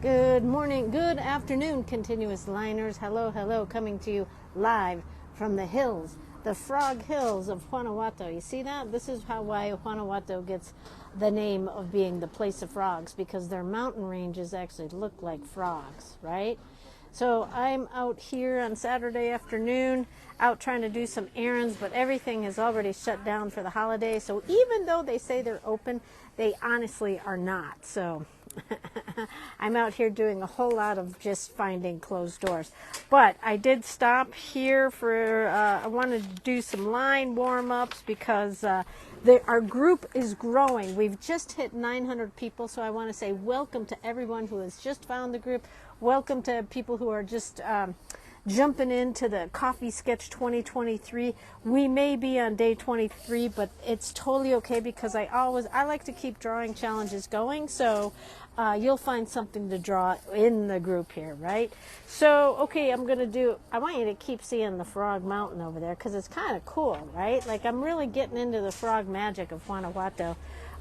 Good morning, good afternoon, continuous liners. Hello, hello, coming to you live from the hills, the Frog Hills of Guanajuato. You see that? This is why Guanajuato gets the name of being the place of frogs, because their mountain ranges actually look like frogs, right? So I'm out here on Saturday afternoon, out trying to do some errands, but everything is already shut down for the holiday. So even though they say they're open, they honestly are not. So I'm out here doing a whole lot of just finding closed doors. But I did stop here for, I wanted to do some line warm-ups because our group is growing. We've just hit 900 people, so I want to say welcome to everyone who has just found the group. Welcome to people who are just jumping into the Coffee Sketch 2023. We may be on day 23, but it's totally okay because I like to keep drawing challenges going, so you'll find something to draw in the group here, right? So, okay, I want you to keep seeing the Frog Mountain over there because it's kind of cool, right? Like, I'm really getting into the frog magic of Guanajuato.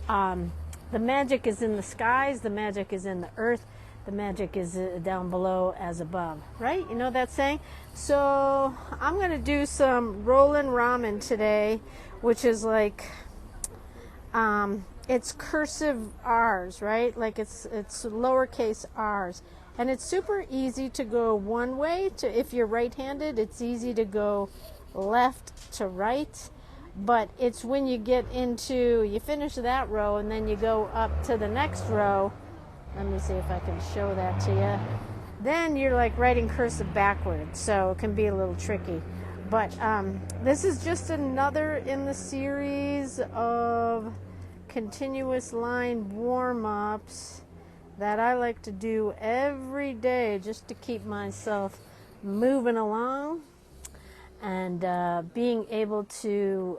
The magic is in the skies, the magic is in the earth, the magic is down below as above, right? You know that saying? So I'm going to do some rolling ramen today, which is like, it's cursive R's, right? Like it's lowercase R's. And it's super easy to go one way. If you're right-handed, it's easy to go left to right. But it's when you you finish that row and then you go up to the next row. Let me see if I can show that to you. Then you're like writing cursive backwards, so it can be a little tricky. But this is just another in the series of continuous line warm-ups that I like to do every day just to keep myself moving along and being able to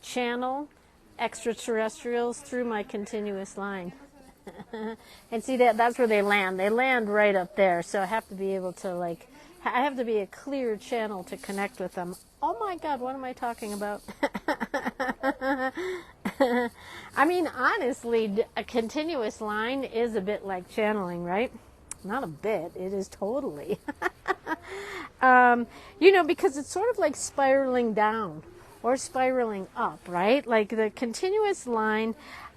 channel extraterrestrials through my continuous line. And see that's where they land. They land right up there. So I have to be able to I have to be a clear channel to connect with them. Oh my God, what am I talking about? I mean, honestly, a continuous line is a bit like channeling, right? Not a bit, it is totally. Because it's sort of like spiraling down or spiraling up, right? Like the continuous line,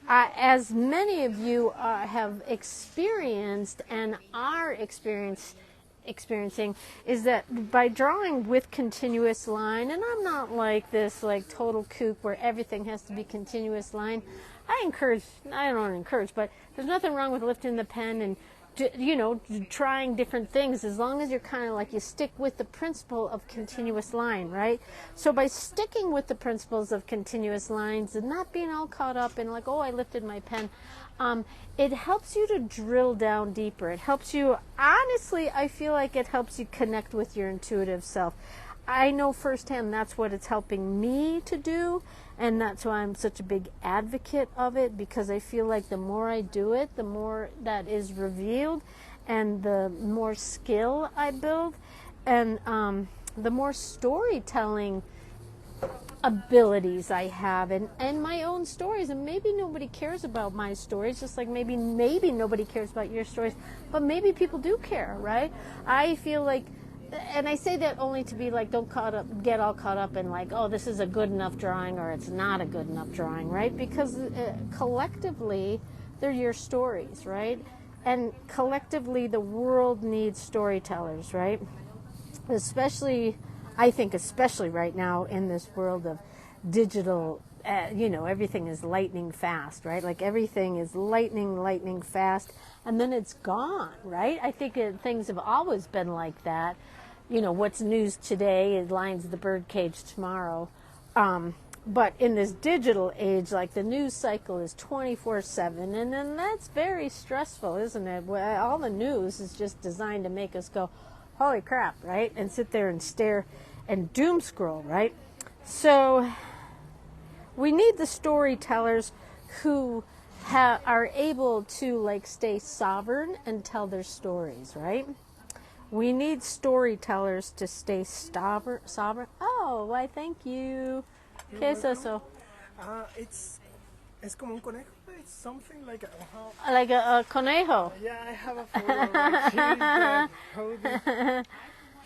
as many of you have experienced and are experiencing, is that by drawing with continuous line, and I'm not like this like total kook where everything has to be continuous line. I don't encourage, but there's nothing wrong with lifting the pen and trying different things, as long as you're kind of like you stick with the principle of continuous line, right? So by sticking with the principles of continuous lines and not being all caught up in like, oh, I lifted my pen, it helps you to drill down deeper. It helps you, honestly, I feel like it helps you connect with your intuitive self. I know firsthand that's what it's helping me to do, and that's why I'm such a big advocate of it, because I feel like the more I do it, the more that is revealed, and the more skill I build, and the more storytelling abilities I have, and my own stories. And maybe nobody cares about my stories, just like maybe nobody cares about your stories, but maybe people do care, right? I feel like, and I say that only to be like, don't get all caught up in like, oh, this is a good enough drawing or it's not a good enough drawing, right? Because collectively, they're your stories, right? And collectively, the world needs storytellers, right? Especially right now in this world of digital, everything is lightning fast, right? Like everything is lightning fast, and then it's gone, right? I think things have always been like that. What's news today it lines the birdcage tomorrow. But in this digital age, like the news cycle is 24/7, and then that's very stressful, isn't it? All the news is just designed to make us go, holy crap, right? And sit there and stare and doom scroll, right? So we need the storytellers who are able to like stay sovereign and tell their stories, right? We need storytellers to stay sovereign. Oh, why, thank you. ¿Qué es eso? Es como un conejo it's something like a conejo. yeah, I have a photo. Like she's holding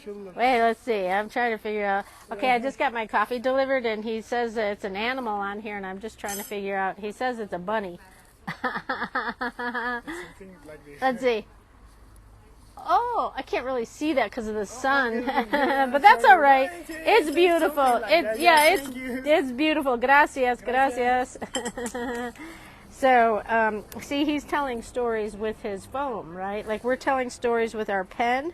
children. Wait, let's see. I'm trying to figure out. Okay, I just got my coffee delivered, and he says that it's an animal on here, and I'm just trying to figure out. He says it's a bunny. Something like this. Let's see. Oh, I can't really see that because of the sun, but that's all right. It's beautiful. It's beautiful. Gracias, gracias. So, see, he's telling stories with his foam, right? Like we're telling stories with our pen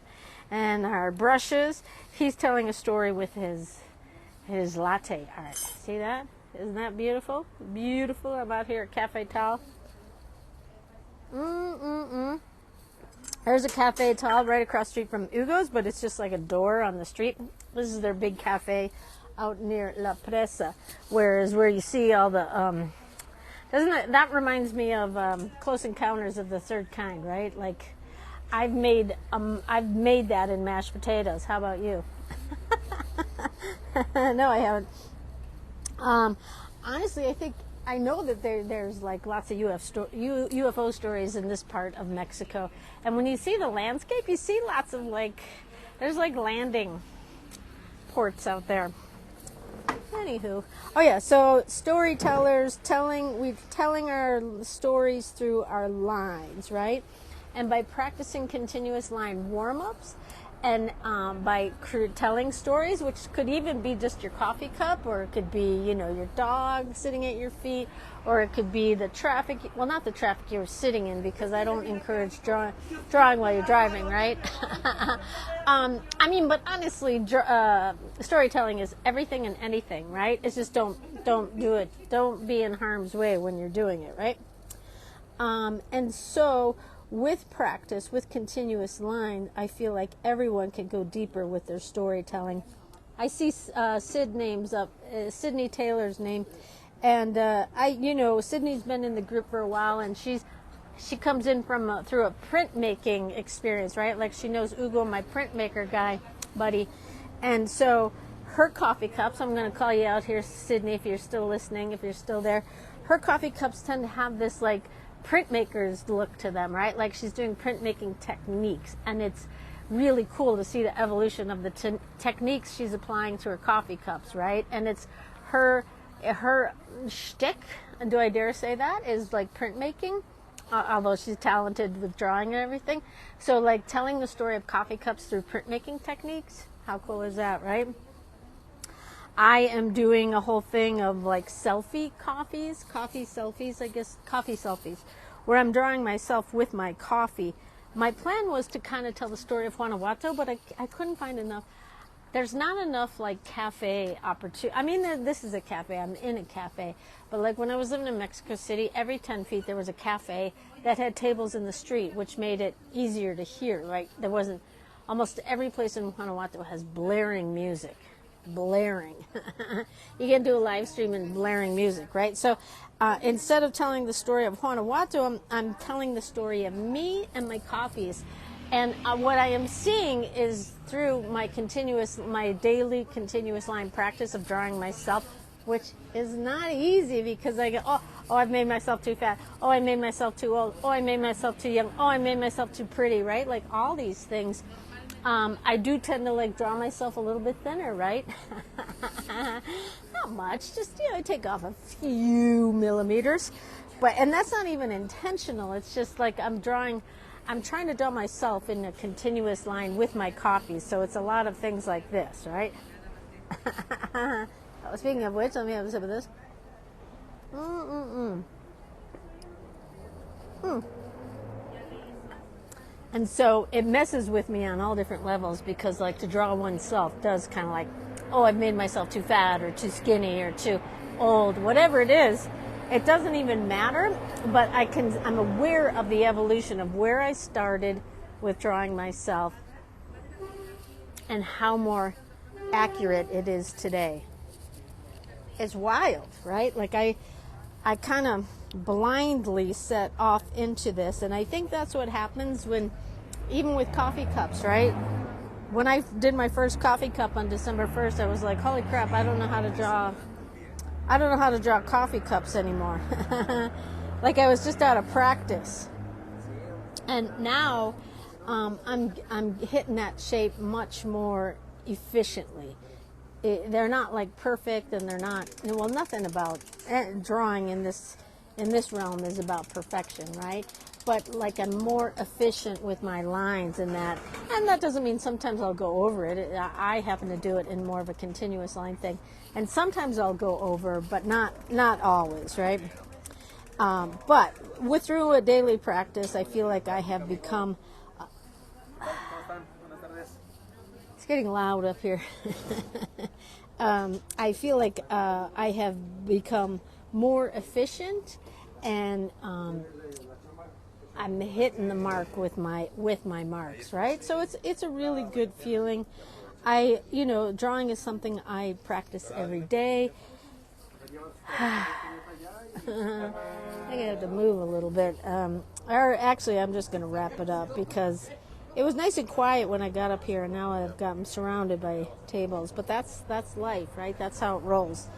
and our brushes. He's telling a story with his latte art. See that? Isn't that beautiful? Beautiful. I'm out here at Cafe Tal. There's a Cafe Tal right across the street from Hugo's, but it's just like a door on the street. This is their big cafe out near La Presa, where you see all the that reminds me of Close Encounters of the Third Kind, right? Like I've made that in mashed potatoes. How about you? No, I haven't. Honestly, I know that there's like lots of UFO stories in this part of Mexico, and when you see the landscape, you see lots of there's like landing ports out there. Anywho, oh yeah, so storytellers telling our stories through our lines, right? And by practicing continuous line warm-ups, and by telling stories, which could even be just your coffee cup, or it could be, your dog sitting at your feet, or it could be the traffic. Well, not the traffic you're sitting in, because I don't encourage drawing while you're driving, right? But honestly, storytelling is everything and anything, right? It's just don't do it. Don't be in harm's way when you're doing it, right? And so, with practice, with continuous line, I feel like everyone can go deeper with their storytelling. I see Sid names up, Sydney Taylor's name, and Sydney's been in the group for a while, and she comes in from through a printmaking experience, right? Like she knows Hugo, my printmaker guy, buddy, and so her coffee cups. I'm going to call you out here, Sydney, if you're still listening, if you're still there. Her coffee cups tend to have this like printmakers look to them, right? Like she's doing printmaking techniques, and it's really cool to see the evolution of the techniques she's applying to her coffee cups, right? And it's her shtick, do I dare say that, is like printmaking, although she's talented with drawing and everything. So like telling the story of coffee cups through printmaking techniques, how cool is that, right? I am doing a whole thing of like coffee selfies, where I'm drawing myself with my coffee. My plan was to kind of tell the story of Guanajuato, but I couldn't find enough. There's not enough like cafe opportunity. I mean, this is a cafe. I'm in a cafe. But like when I was living in Mexico City, every 10 feet there was a cafe that had tables in the street, which made it easier to hear, right? There wasn't, almost every place in Guanajuato has blaring music. Blaring. You can do a live stream and blaring music, right? So instead of telling the story of Guanajuato, I'm telling the story of me and my coffees. And what I am seeing is through my daily continuous line practice of drawing myself, which is not easy, because I go, oh, I've made myself too fat. Oh, I made myself too old. Oh, I made myself too young. Oh, I made myself too pretty, right? Like all these things. I do tend to like draw myself a little bit thinner, right? Not much, just I take off a few millimeters, and that's not even intentional. It's just like I'm trying to draw myself in a continuous line with my coffee, so it's a lot of things like this, right? Speaking of which, let me have a sip of this. And so it messes with me on all different levels, because like to draw oneself does kind of like, oh, I've made myself too fat or too skinny or too old, whatever it is. It doesn't even matter, but I'm aware of the evolution of where I started with drawing myself and how more accurate it is today. It's wild, right? Like I kind of blindly set off into this, and I think that's what happens even with coffee cups, right? When I did my first coffee cup on December 1st, I was like, holy crap, I don't know how to draw coffee cups anymore. like I was just out of practice. And now I'm hitting that shape much more efficiently. They're not like perfect, and they're not, well, nothing about drawing in this realm is about perfection, right? But like I'm more efficient with my lines and that doesn't mean sometimes I'll go over it. I happen to do it in more of a continuous line thing, and sometimes I'll go over, but not always, right? But through a daily practice, I feel like I have become. It's getting loud up here. I feel like I have become more efficient, and I'm hitting the mark with my marks, right? So it's a really good feeling. Drawing is something I practice every day. I think I have to move a little bit. Or actually, I'm just going to wrap it up because it was nice and quiet when I got up here, and now I'm surrounded by tables. But that's life, right? That's how it rolls.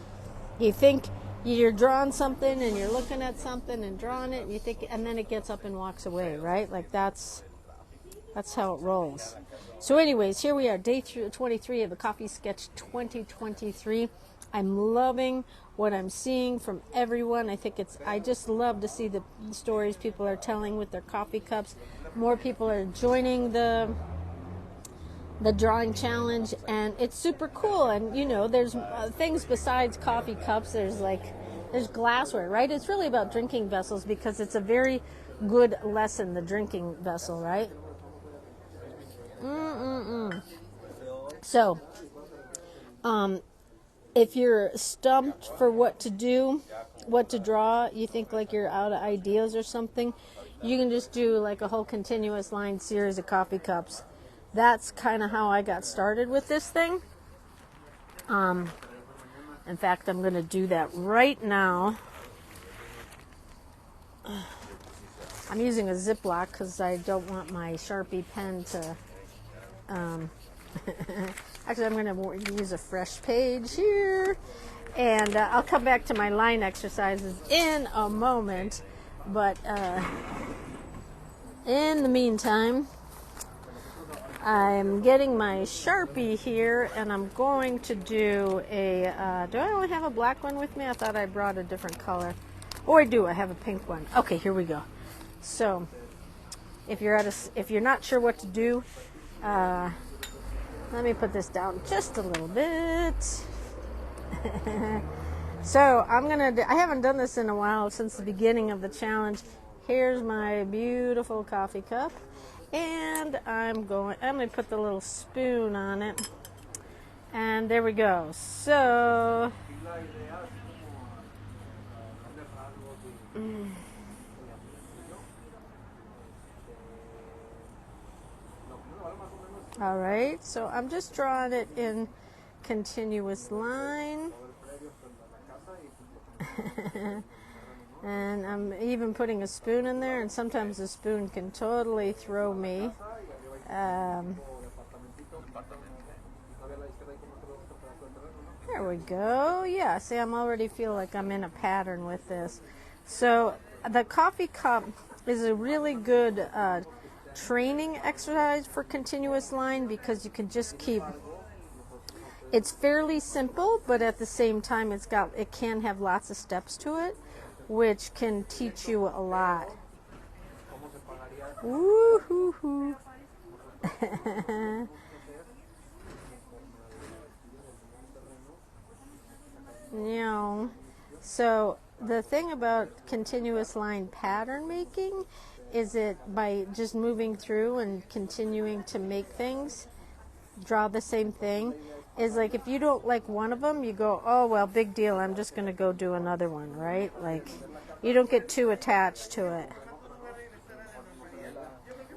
You think you're drawing something, and you're looking at something and drawing it, and you think, and then it gets up and walks away, right? Like that's how it rolls. So, anyways, here we are, day 23 of the Coffee Sketch 2023. I'm loving what I'm seeing from everyone. I just love to see the stories people are telling with their coffee cups. More people are joining the drawing challenge, and it's super cool. And there's things besides coffee cups. There's glassware, right? It's really about drinking vessels because it's a very good lesson, the drinking vessel, right? So, if you're stumped for what to do, what to draw, you think like you're out of ideas or something, you can just do like a whole continuous line series of coffee cups. That's kind of how I got started with this thing. In fact, I'm going to do that right now. I'm using a Ziploc because I don't want my Sharpie pen to... Actually, I'm going to use a fresh page here. And I'll come back to my line exercises in a moment. But in the meantime, I'm getting my Sharpie here, and I'm going to do a... do I only have a black one with me? I thought I brought a different color. Oh, I do. I have a pink one. Okay, here we go. So, if you're not sure what to do, let me put this down just a little bit. So I haven't done this in a while, since the beginning of the challenge. Here's my beautiful coffee cup, and I'm going to put the little spoon on it, and there we go. So all right, so I'm just drawing it in continuous line. And I'm even putting a spoon in there, and sometimes the spoon can totally throw me. There we go. Yeah, see, I'm already feel like I'm in a pattern with this. So the coffee cup is a really good training exercise for continuous line, because you can just keep... It's fairly simple, but at the same time it can have lots of steps to it, which can teach you a lot. Woo-hoo-hoo. So the thing about continuous line pattern making is it by just moving through and continuing to make things, draw the same thing, is like if you don't like one of them, you go, oh, well, big deal, I'm just going to go do another one, right? Like, you don't get too attached to it.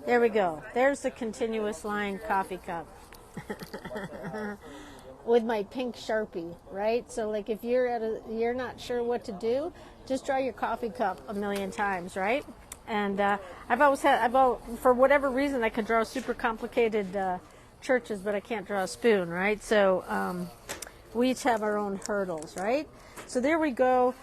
There we go. There's the continuous line coffee cup with my pink Sharpie, right? So like if you're not sure what to do, just draw your coffee cup a million times, right? And for whatever reason, I can draw super complicated churches, but I can't draw a spoon, right? So we each have our own hurdles, right? So there we go.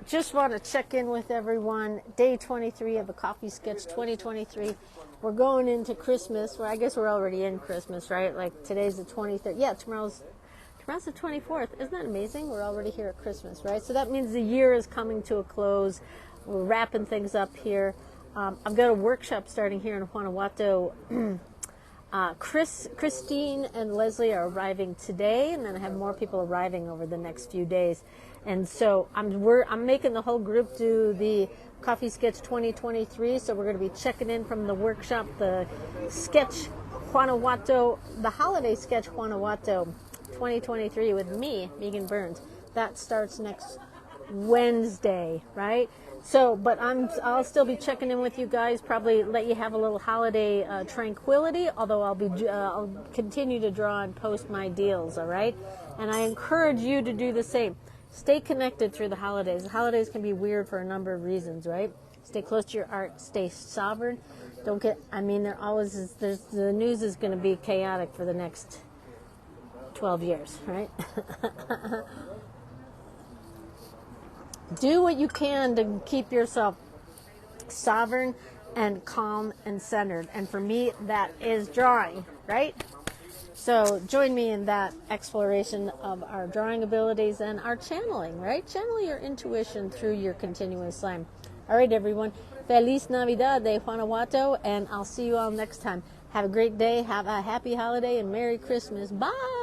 just want to check in with everyone. Day 23 of the Coffee Sketch 2023. We're going into Christmas. Well, I guess we're already in Christmas, right? Like today's the 23rd. Yeah, tomorrow's the 24th. Isn't that amazing? We're already here at Christmas, right? So that means the year is coming to a close. We're wrapping things up here. I've got a workshop starting here in Guanajuato. Christine and Leslie are arriving today, and then I have more people arriving over the next few days. And so I'm making the whole group do the Coffee Sketch 2023. So we're going to be checking in from the workshop, the Sketch Guanajuato, the Holiday Sketch Guanajuato 2023 with me, Meagan Burns. That starts next Wednesday, right? So, but I'll still be checking in with you guys. Probably let you have a little holiday tranquility. Although I'll continue to draw and post my deals. All right, and I encourage you to do the same. Stay connected through the holidays. The holidays can be weird for a number of reasons, right? Stay close to your art. Stay sovereign. Don't get. I mean, there always is. The news is going to be chaotic for the next 12 years, right? Do what you can to keep yourself sovereign and calm and centered. And for me, that is drawing, right? So join me in that exploration of our drawing abilities and our channeling, right? Channel your intuition through your continuous line. All right, everyone. Feliz Navidad de Guanajuato, and I'll see you all next time. Have a great day. Have a happy holiday and Merry Christmas. Bye.